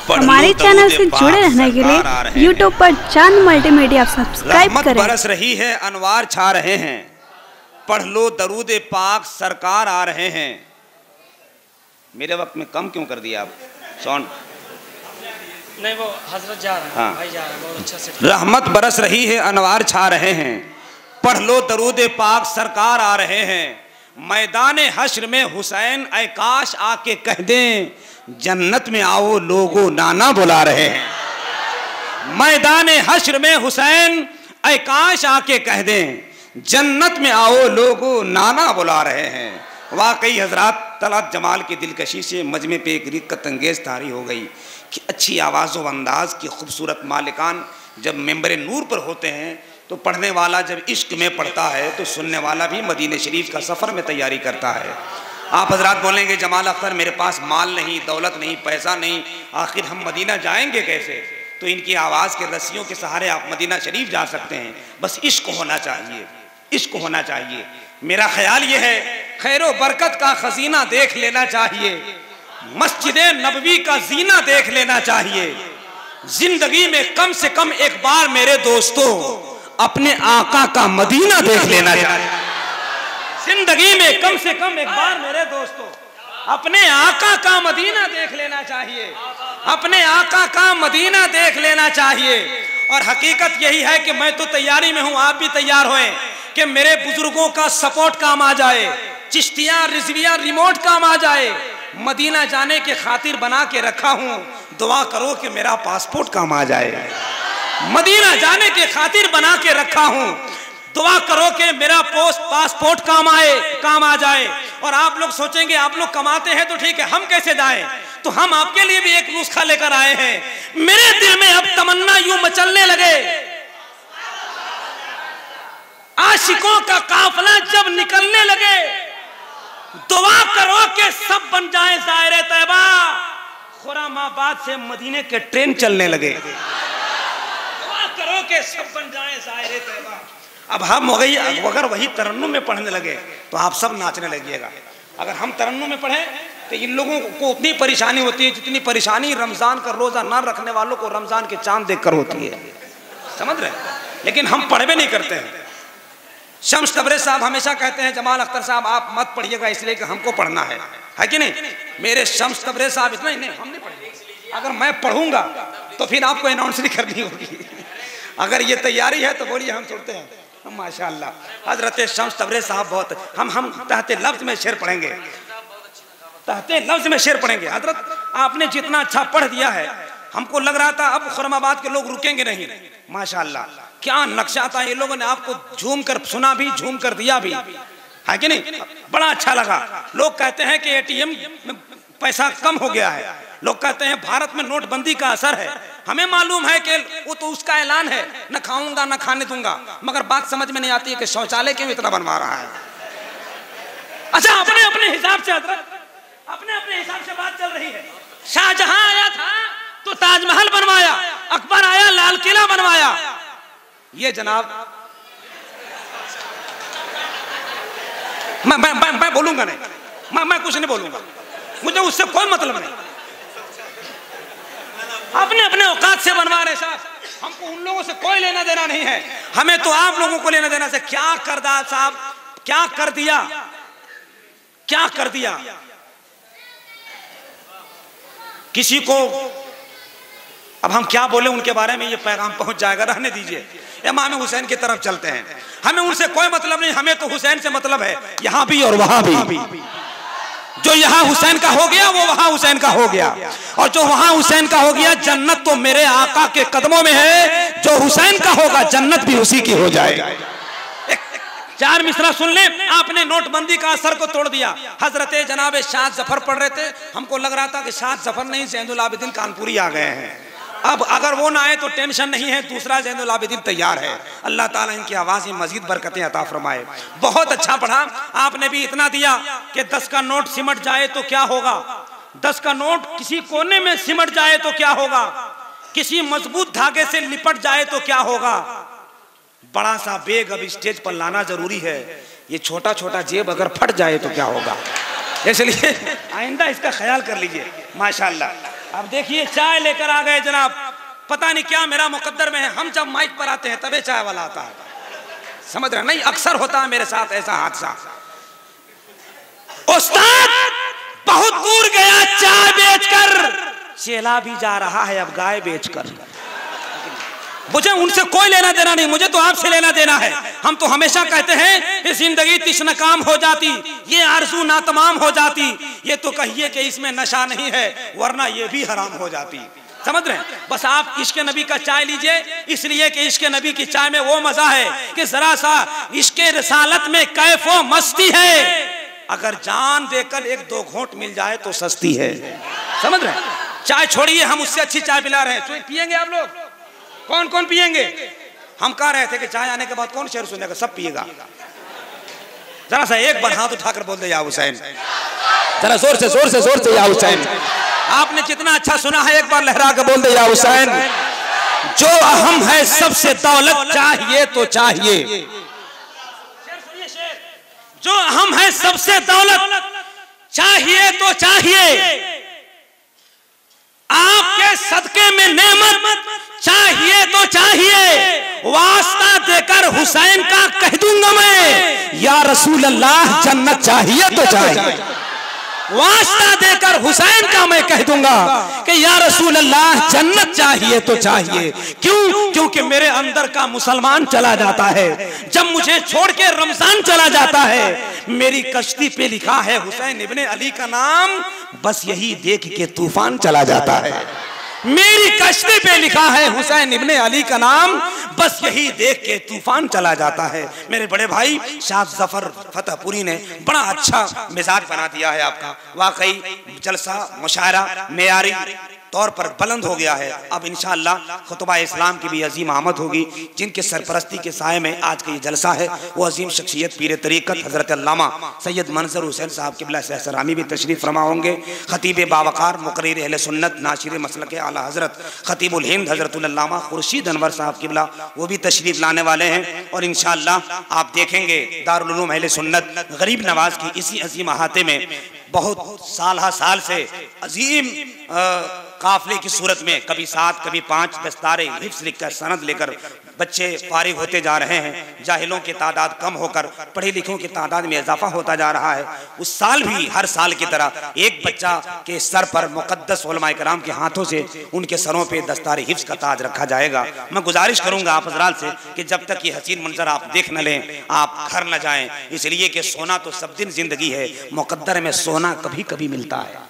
हमारे चैनल से जुड़े रहने के लिए यूट्यूब पर चांद मल्टीमीडिया सब्सक्राइब करें। बरस रही है, अनवार छा रहे हैं, पढ़ लो दरूद पाक, सरकार आ रहे हैं। मेरे वक्त में कम क्यों कर दिया आप साउंड? नहीं, वो हजरत जा रहे हैं। हाँ। भाई जा रहे हैं, बहुत अच्छा से। रहमत बरस रही है, अनवार छा रहे हैं, पढ़ लो दरूद पाक, सरकार आ रहे हैं। मैदान हश्र में हुसैन ऐ काश आके कह दें, जन्नत में आओ लोगो नाना बुला रहे हैं। मैदान हश्र में हुसैन ऐ काश आके कह दें, जन्नत में आओ लोगो नाना बुला रहे हैं। वाकई हजरात, तलत जमाल की दिलकशी से मजमे पे एक रिक्कत अंगेज तारी हो गई कि अच्छी आवाज़ व अंदाज की खूबसूरत मालिकान जब मेंबर नूर पर होते हैं तो पढ़ने वाला जब इश्क में पढ़ता है तो सुनने वाला भी मदीने शरीफ का सफ़र में तैयारी करता है। आप हजरात बोलेंगे जमाल अख्तर मेरे पास माल नहीं, दौलत नहीं, पैसा नहीं, आखिर हम मदीना जाएंगे कैसे? तो इनकी आवाज़ के रस्सियों के सहारे आप मदीना शरीफ जा सकते हैं। बस इश्क होना चाहिए, इश्क होना चाहिए। मेरा ख्याल ये है, खैरो बरकत का खजीना देख लेना चाहिए, मस्जिद नबवी का जीना देख लेना चाहिए। जिंदगी में कम से कम एक बार मेरे दोस्तों अपने आका का मदीना देख लेना चाहिए। जिंदगी में कम से कम एक बार मेरे दोस्तों अपने आका का मदीना देख लेना चाहिए, अपने आका का मदीना देख लेना चाहिए। और हकीकत यही है कि मैं तो तैयारी में हूं, आप भी तैयार होएं कि मेरे बुजुर्गों का सपोर्ट काम आ जाए, चिश्तिया रिजविया रिमोट काम आ जाए। मदीना जाने के खातिर बना के रखा हूं, दुआ करो कि मेरा पासपोर्ट काम आ जाए। मदीना जाने के खातिर बना के रखा हूं, दुआ करो कि मेरा पासपोर्ट काम आ जाए। और आप लोग सोचेंगे आप लोग कमाते हैं तो ठीक है, हम कैसे जाएं? तो हम आपके लिए भी एक नुस्खा लेकर आए हैं। मेरे दिल में अब तमन्ना यूं मचलने लगे, आशिकों का काफिला जब निकलने लगे, दुआ करो कि सब बन जाए ज़ाहिर तैयबा। खुरामाबाद से मदीने के ट्रेन चलने लगे, दुआ करो कि सब बन जाए ज़ाहिर तैयबा। अब हम अगर वही तरन्नुम में पढ़ने लगे तो आप सब नाचने लगिएगा। अगर हम तरन्नुम में पढ़ें तो इन लोगों को उतनी परेशानी होती है जितनी परेशानी रमज़ान का रोज़ा न रखने वालों को रमज़ान के चांद देखकर होती है, समझ रहे? लेकिन हम पढ़ भी नहीं करते हैं। शम्स तबरेज़ साहब हमेशा कहते हैं जमाल अख्तर साहब आप मत पढ़िएगा इसलिए कि हमको पढ़ना है कि नहीं? मेरे शम्स तबरेज़ साहब इतना ही नहीं, हम नहीं पढ़ेंगे। अगर मैं पढ़ूंगा तो फिर आपको अनाउंस नहीं करनी होगी। अगर ये तैयारी है तो बोलिए हम सुनते हैं। माशाअल्लाह हजरत शम्स तबरेज़ साहब बहुत, हम तहते लफ्ज़ में शेर पढ़ेंगे, तहते लफ्ज़ में शेर पढ़ेंगे। हजरत आपने जितना अच्छा पढ़ दिया है, हमको लग रहा था अब खुरमाबाद के लोग रुकेंगे नहीं। माशाअल्लाह क्या नक्शा था, ये लोगों ने आपको झूम कर सुना भी, झूम कर दिया भी, है कि नहीं? बड़ा अच्छा लगा। लोग कहते हैं कि एटीएम में पैसा कम हो गया है, लोग कहते हैं भारत में नोटबंदी का असर है। हमें मालूम है कि वो तो उसका ऐलान है, न खाऊंगा न खाने दूंगा, मगर बात समझ में नहीं आती है कि शौचालय क्यों इतना बनवा रहा है। अच्छा, अपने अपने हिसाब से अपने अपने हिसाब से बात चल रही है। शाहजहां आया था तो ताजमहल बनवाया, अकबर आया लाल किला बनवाया। ये जनाब मैं बोलूंगा नहीं, मैं कुछ नहीं बोलूंगा, मुझे उससे कोई मतलब नहीं। अपने अपने औकात से बनवा रहे साहब, हमको उन लोगों से कोई लेना देना नहीं है, हमें तो आप लोगों को लेना देना से। क्या कर दिया साहब, क्या कर दिया, क्या कर दिया? किसी को अब हम क्या बोले उनके बारे में, ये पैगाम पहुंच जाएगा, रहने दीजिए। इमाम हुसैन की तरफ चलते हैं, हमें उनसे कोई मतलब नहीं, हमें तो हुसैन से मतलब है, यहां भी और वहां भी। जो यहाँ हुसैन का हो गया वो वहां हुसैन का हो गया, और जो वहां हुसैन का हो गया, जन्नत तो मेरे आका के कदमों में है। जो हुसैन का होगा जन्नत भी उसी की हो जाएगा। चार मिसरा सुन ले, आपने नोटबंदी का असर को तोड़ दिया। हजरत जनाब शाह जफर पढ़ रहे थे, हमको लग रहा था कि शाह जफर नहीं ज़ैनुल आबिदीन कानपुरी आ गए हैं। अब अगर वो ना आए तो टेंशन नहीं है, दूसरा ज़ैनुल आबिदीन तैयार है। अल्लाह ताला इनकी आवाज़ में मजीद बरकतें अता फरमाए। बहुत अच्छा पढ़ा आपने भी, इतना दिया कि 10 का नोट सिमट जाए तो क्या होगा, 10 का नोट किसी कोने में सिमट जाए तो क्या होगा, किसी मजबूत धागे से लिपट जाए तो क्या होगा। बड़ा सा बेग अब स्टेज पर लाना जरूरी है, ये छोटा छोटा जेब अगर फट जाए तो क्या होगा। इसलिए आइंदा इसका ख्याल कर लीजिए। माशाअल्लाह अब देखिए चाय लेकर आ गए जनाब, पता नहीं क्या मेरा मुकद्दर में है, हम जब माइक पर आते हैं तबे चाय वाला आता है, समझ रहे नहीं, अक्सर होता है मेरे साथ ऐसा हादसा। उस्ताद बहुत दूर गया चाय बेचकर, चेला भी जा रहा है अब गाय बेचकर। मुझे उनसे कोई लेना देना नहीं, मुझे तो आपसे लेना देना है। हम तो हमेशा कहते हैं कि जिंदगी तिश्नकाम हो जाती, ये आरज़ू नातमाम हो जाती, ये तो कहिए कि इसमें नशा नहीं है वरना ये भी हराम हो जाती, समझ रहे हैं। बस आप इश्क नबी का चाय लीजिए, इसलिए कि इश्क नबी की चाय में वो मजा है कि जरा सा इश्क रसालत में कैफो मस्ती है, अगर जान देकर एक दो घोंट मिल जाए तो सस्ती है, समझ रहे हैं। चाय छोड़िए, हम उससे अच्छी चाय पिला रहे हैं, पियेंगे आप लोग? कौन कौन पियेंगे? हम कह रहे थे कि चाय आने के बाद कौन शेर सुनेगा, सब पिएगा। जरा सा एक बार हाथ उठाकर बोल दे या हुसैन, जरा जोर से जोर से जोर से या हुसैन। आपने जितना अच्छा सुना है एक बार लहरा के बोल दे या हुसैन। जो अहम है सबसे दौलत चाहिए तो चाहिए, जो अहम है सबसे दौलत चाहिए तो चाहिए, आपके सदके में नेमत चाहिए तो चाहिए, वास्ता देकर हुसैन का कह दूंगा मैं या रसूल अल्लाह जन्नत चाहिए तो चाहिए, वास्ता देकर हुसैन का मैं कह दूंगा कि या रसूल अल्लाह जन्नत चाहिए तो चाहिए। क्यों? क्योंकि मेरे अंदर का मुसलमान चला जाता है, जब मुझे छोड़ के रमजान चला जाता है, मेरी कश्ती पे लिखा है हुसैन इब्ने अली का नाम, बस यही देख के तूफान चला जाता है। मेरी कश्ती पे लिखा है हुसैन इब्ने अली का नाम, बस यही देख के तूफान चला जाता है। मेरे बड़े भाई शाह जफर फतेहपुरी ने बड़ा अच्छा मिजाज बना दिया है आपका, वाकई जलसा मुशायरा मेयारी तौर पर बुलंद हो गया है। अब इंशाअल्लाह खुतबा इस्लाम की भी अजीम आमद होगी, जिनके सरपरस्ती के साए में आज का ये जलसा है वो अजीम शख्सियत पीर तरीक़त हज़रत अल्लामा सैयद मंजर हुसैन साहब क़िबला सहसरामी भी तशरीफ़ फरमा होंगे। खतीब बावकार मुक़र्रिर अहले सुन्नत नाशिर मसलक आला हज़रत खतीबुल हिंद हज़रतुल अल्लामा खुर्शीद अनवर साहब क़िबला वो भी तशरीफ़ लाने वाले हैं। और इंशाअल्लाह आप देखेंगे दारुल उलूम अहले सुन्नत गरीब नवाज की इसी अजीम अहाते में बहुत साल से अजीम काफले की सूरत में कभी 7 कभी 5 दस्तारे हिफ्ज़ लिखकर सनद लेकर बच्चे फारिग होते जा रहे हैं। जाहिलों की तादाद कम होकर पढ़े लिखों की तादाद में इजाफा होता जा रहा है। उस साल भी हर साल की तरह एक बच्चा के सर पर मुक़द्दस उलमाए कराम के हाथों से उनके सरों पे दस्तारे हिफ्ज़ का ताज रखा जाएगा। मैं गुजारिश करूंगा आप हज़रात से कि जब तक ये हसीन मंजर आप देख न लें आप घर न जाएं, इसलिए कि सोना तो सब दिन जिंदगी है, मुक़द्दर में सोना कभी कभी मिलता है।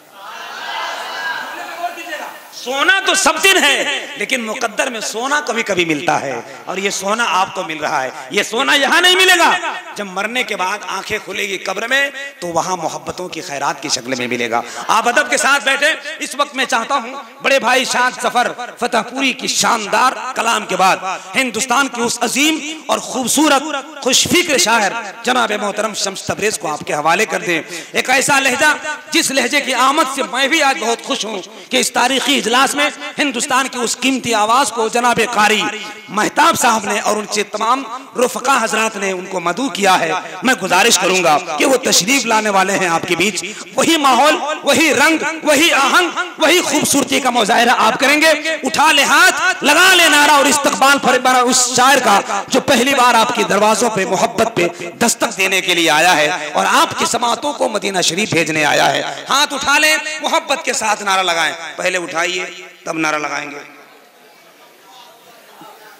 सोना तो सब दिन है लेकिन मुकद्दर में सोना कभी कभी मिलता है, और ये सोना आपको मिल रहा है। ये सोना यहाँ नहीं मिलेगा, जब मरने के बाद आंखें खुलेगी कब्र में तो वहां मोहब्बतों की खैरात की शक्ल में मिलेगा। आप अदब के साथ बैठे। इस वक्त मैं चाहता हूँ बड़े भाई शाह जफर फतेहपुरी की शानदार कलाम के बाद हिंदुस्तान की उस अजीम और खूबसूरत खुशफिक्र शायर जनाब मोहतरम शम्स तबरेज़ को आपके हवाले कर दें। एक ऐसा लहजा जिस लहजे की आमद से मैं भी आज बहुत खुश हूँ कि इस तारीखी इजलास में हिंदुस्तान की उस कीमती आवाज को जनाब कारी महताब साहब ने और उनसे तमाम रुफका हजरात ने उनको मदू किया है। मैं गुजारिश करूंगा कि वो तशरीफ लाने वाले हैं आपके बीच, वही माहौल वही रंग वही आहंग वही खूबसूरती का मुजाहिरा आप करेंगे। उठा ले हाथ, लगा ले नारा और इस्तकबाल फरमाना उस शायर का जो पहली बार आपके दरवाजों पे मोहब्बत पे दस्तक देने के लिए आया है और आपकी समातों को मदीना शरीफ भेजने आया है। हाथ उठा लें, मोहब्बत के साथ नारा लगाएं। पहले उठाइए तब नारा लगाएंगे।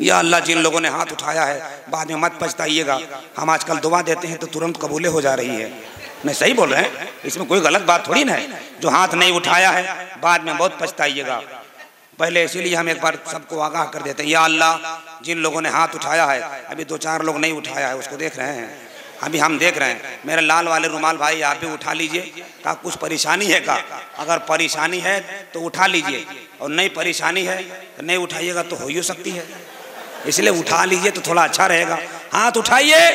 या अल्लाह, जिन लोगों ने हाथ उठाया है बाद में मत पछताइएगा। हम आजकल दुआ देते हैं तो तुरंत कबूले हो जा रही है। मैं सही बोल रहे हैं, इसमें कोई गलत बात थोड़ी ना है। जो हाथ नहीं उठाया है बाद में बहुत पछताइएगा। पहले इसीलिए हम एक बार सबको आगाह कर देते हैं। या अल्लाह, जिन लोगों ने हाथ उठाया है, अभी 2-4 लोग नहीं उठाया है, उसको देख रहे हैं, अभी हम देख रहे हैं। मेरे लाल वाले रुमाल भाई आप भी उठा लीजिए। का कुछ परेशानी है का? अगर परेशानी है तो उठा लीजिए, और नहीं परेशानी है तो नहीं उठाइएगा तो हो ही सकती है, इसलिए उठा लीजिए तो थोड़ा अच्छा रहेगा। हाथ उठाइए,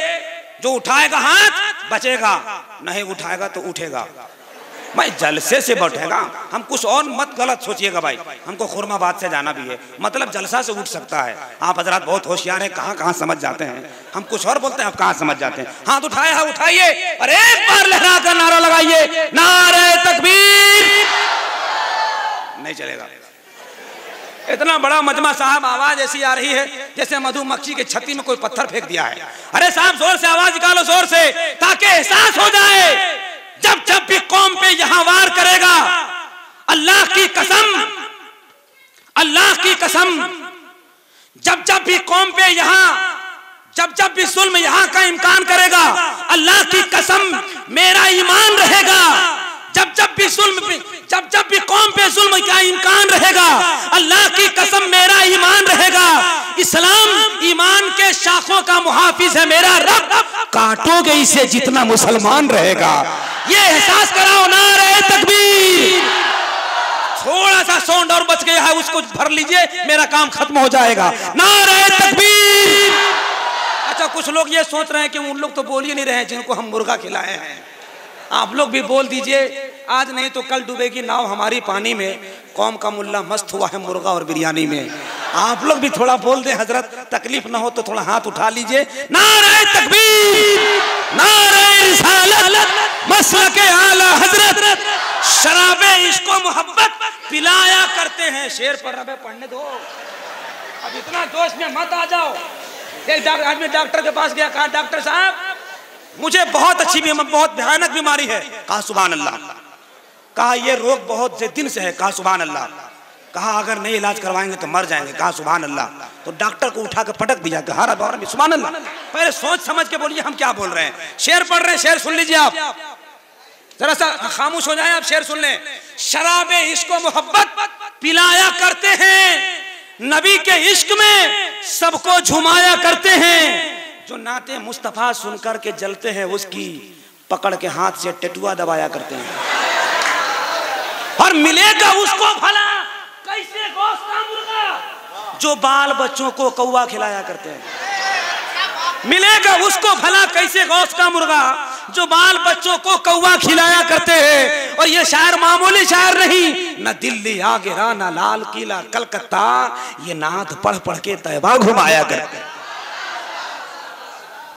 जो उठाएगा हाथ बचेगा, नहीं उठाएगा तो उठेगा। भाई जलसे से बैठेगा, हम कुछ और मत गलत सोचिएगा भाई। हमको खुरमाबाद से जाना भी है, मतलब जलसा से उठ सकता है। आप हजरात बहुत होशियार हैं, कहाँ कहाँ समझ जाते हैं। हम कुछ और बोलते हैं, आप कहाँ समझ जाते हैं। हाथ उठाया है, उठाइए और एक बार लहरा कर नारा लगाइए, नारे तकबीर, नहीं चलेगा। इतना बड़ा मजमा साहब, आवाज ऐसी आ रही है जैसे मधुमक्खी के छत्ती में कोई पत्थर फेंक दिया है। अरे साहब जोर से आवाज निकालो, जोर से, ताकि एहसास हो जाए। जब जब भी कौम पे यहां वार करेगा, अल्लाह की कसम, अल्लाह की कसम, जब जब भी कौम पे यहां, जब जब भी जुल्म यहां का इम्कान करेगा, अल्लाह की कसम मेरा ईमान रहेगा। जब जब भी जुल्म, जब जब भी कौम पे जुल्म का इम्कान रहेगा, अल्लाह की कसम मेरा ईमान रहेगा। इस्लाम ईमान के शाखों का मुहाफिज है मेरा रब, काटोगे इसे जितना मुसलमान रहेगा। ये एहसास कराओ। नारे तकबीर। थोड़ा सा साउंड और बच गया है, उसको भर लीजिए, मेरा काम खत्म हो जाएगा। नारे तकबीर। अच्छा, कुछ लोग ये सोच रहे हैं कि उन लोग तो बोल ही नहीं रहे हैं जिनको हम मुर्गा खिलाए हैं। आप लोग भी बोल दीजिए, आज नहीं तो कल डूबेगी नाव हमारी पानी में। कौम का मुल्ला मस्त हुआ है मुर्गा और बिरयानी में। आप लोग भी थोड़ा बोल दें हजरत, तकलीफ ना हो तो थोड़ा हाथ उठा लीजिए। नारे तकबीर, नारे रिसालत, मसलके आला हजरत, शराबे इश्को मोहब्बत पिलाया करते हैं। शेर पर रबे पढ़ने दो, अब इतना जोश में मत आ जाओ। एक आदमी डॉक्टर के पास गया, कहा डॉक्टर साहब मुझे बहुत अच्छी बीमारी, बहुत भयानक बीमारी है। कहा सुभान अल्लाह। कहा ये रोग बहुत दिन से है। कहा सुभान अल्लाह। कहा अगर नहीं इलाज करवाएंगे तो मर जाएंगे। कहा सुभान अल्लाह। तो डॉक्टर को उठा के पटक दिया। कहा सुभान अल्लाह। पहले सोच समझ के बोलिए हम क्या बोल रहे हैं। शेर पढ़ रहे हैं, शेर सुन लीजिए आप, जरा सा खामोश हो जाए, आप शेर सुन लें। शराबे इश्क मोहब्बत पिलाया करते हैं, नबी के इश्क में सबको झुमाया करते हैं। जो नाते मुस्तफा सुनकर के जलते हैं, उसकी पकड़ के हाथ से टटुआ दबाया करते हैं। और मिलेगा उसको भला कैसे गोश्त का मुर्गा जो बाल बच्चों को कौवा खिलाया करते हैं। मिलेगा उसको भला कैसे गोश्त का मुर्गा जो बाल बच्चों को कौवा खिलाया करते हैं। और ये शायर मामूली शायर नहीं, न दिल्ली आगरा, न लाल किला कलकत्ता, ये नात पढ़ पढ़ के तैबा घुमाया करते हैं।